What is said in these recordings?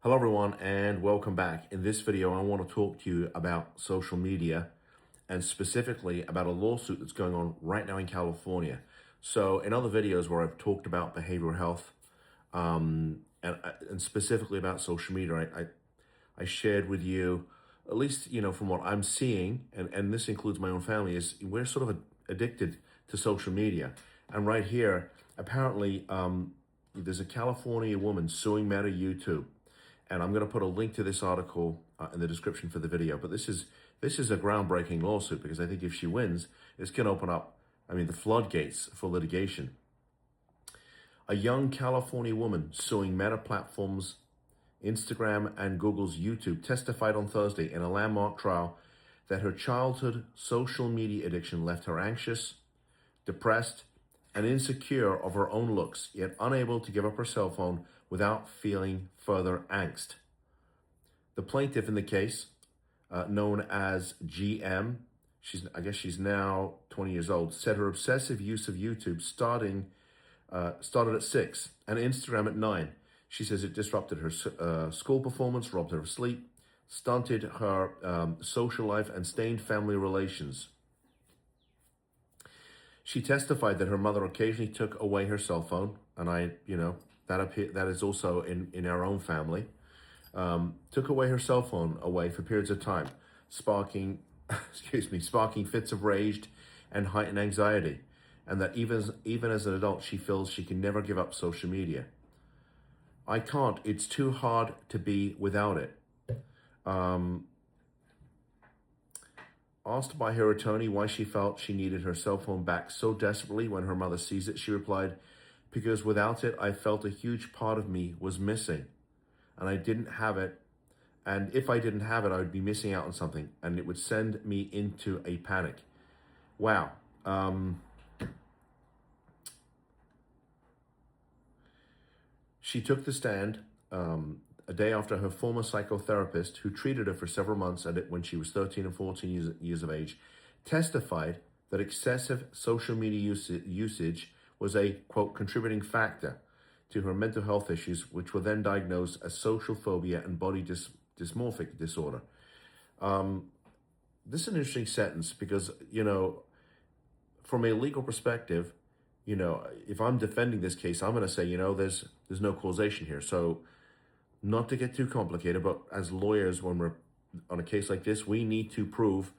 Hello everyone and welcome back. In this video, I want to talk to you about social media and specifically about a lawsuit that's going on right now in California. So in other videos where I've talked about behavioral health and specifically about social media, I shared with you, at least, from what I'm seeing, and this includes my own family, is we're sort of addicted to social media. And right here, apparently, there's a California woman suing Meta YouTube. And I'm going to put a link to this article in the description for the video. But this is a groundbreaking lawsuit because I think if she wins, it's going to open up, the floodgates for litigation. A young California woman suing Meta platforms, Instagram and Google's YouTube testified on Thursday in a landmark trial that her childhood social media addiction left her anxious, depressed, and insecure of her own looks, yet unable to give up her cell phone without feeling further angst. The plaintiff in the case, known as GM, she's now 20 years old, said her obsessive use of YouTube started at 6 and Instagram at 9. She says it disrupted her school performance, robbed her of sleep, stunted her social life, and stained family relations. She testified that her mother occasionally took away her cell phone, and that is also in our own family. Took away her cell phone away for periods of time, sparking fits of rage and heightened anxiety, and that even as an adult, she feels she can never give up social media. I can't. It's too hard to be without it. Asked by her attorney why she felt she needed her cell phone back so desperately when her mother seized it, she replied, "Because without it, I felt a huge part of me was missing, and I didn't have it. And if I didn't have it, I would be missing out on something, and it would send me into a panic." Wow. She took the stand a day after her former psychotherapist, who treated her for several months when she was 13 and 14 years of age, testified that excessive social media usage was a, quote, contributing factor to her mental health issues, which were then diagnosed as social phobia and body dysmorphic disorder. This is an interesting sentence because, from a legal perspective, if I'm defending this case, I'm going to say, there's no causation here. So not to get too complicated, but as lawyers, when we're on a case like this, we need to prove,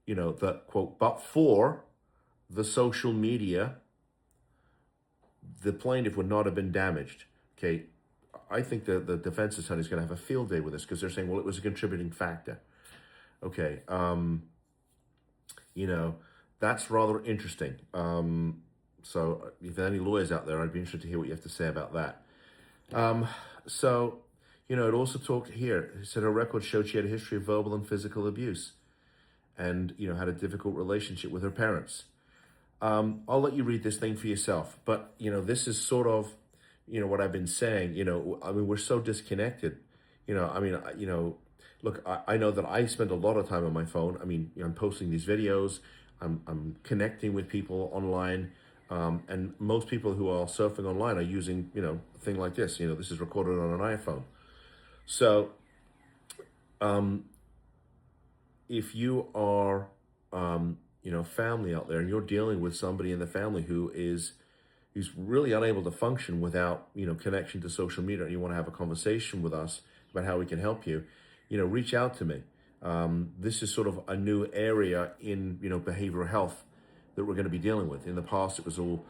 that, quote, but for the social media, the plaintiff would not have been damaged. Okay. I think the defense attorney is going to have a field day with this because they're saying, well, it was a contributing factor. Okay. That's rather interesting. So if there are any lawyers out there, I'd be interested to hear what you have to say about that. It also talked here, it said her record showed she had a history of verbal and physical abuse and, had a difficult relationship with her parents. I'll let you read this thing for yourself. But, this is sort of, what I've been saying, we're so disconnected. Look, I know that I spend a lot of time on my phone. I'm posting these videos. I'm connecting with people online. And most people who are surfing online are using, a thing like this. This is recorded on an iPhone. So, if you are, family out there and you're dealing with somebody in the family who's really unable to function without, connection to social media, and you want to have a conversation with us about how we can help you, reach out to me. This is sort of a new area in, behavioral health that we're going to be dealing with. In the past, it was all,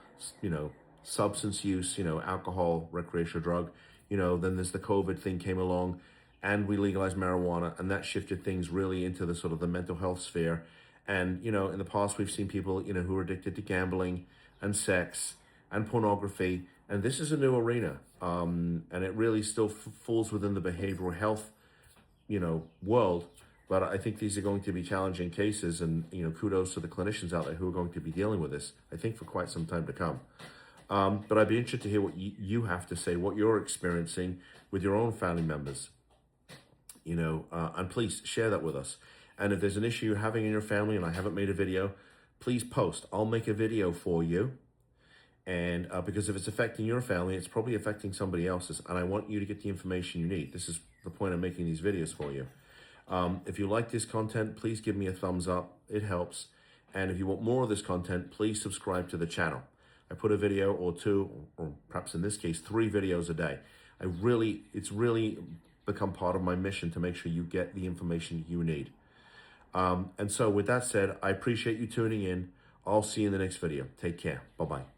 substance use, alcohol, recreational drug. Then there's the COVID thing came along and we legalized marijuana, and that shifted things really into the sort of the mental health sphere. And, in the past, we've seen people, who are addicted to gambling and sex and pornography. And this is a new arena. And it really still falls within the behavioral health, world. But I think these are going to be challenging cases, and, kudos to the clinicians out there who are going to be dealing with this, I think, for quite some time to come. But I'd be interested to hear what you have to say, what you're experiencing with your own family members, and please share that with us. And if there's an issue you're having in your family and I haven't made a video, please post. I'll make a video for you. And because if it's affecting your family, it's probably affecting somebody else's. And I want you to get the information you need. This is the point of making these videos for you. If you like this content, please give me a thumbs up. It helps. And if you want more of this content, please subscribe to the channel. I put a video or two, or perhaps in this case, 3 videos a day. It's really become part of my mission to make sure you get the information you need. And so with that said, I appreciate you tuning in. I'll see you in the next video. Take care. Bye-bye.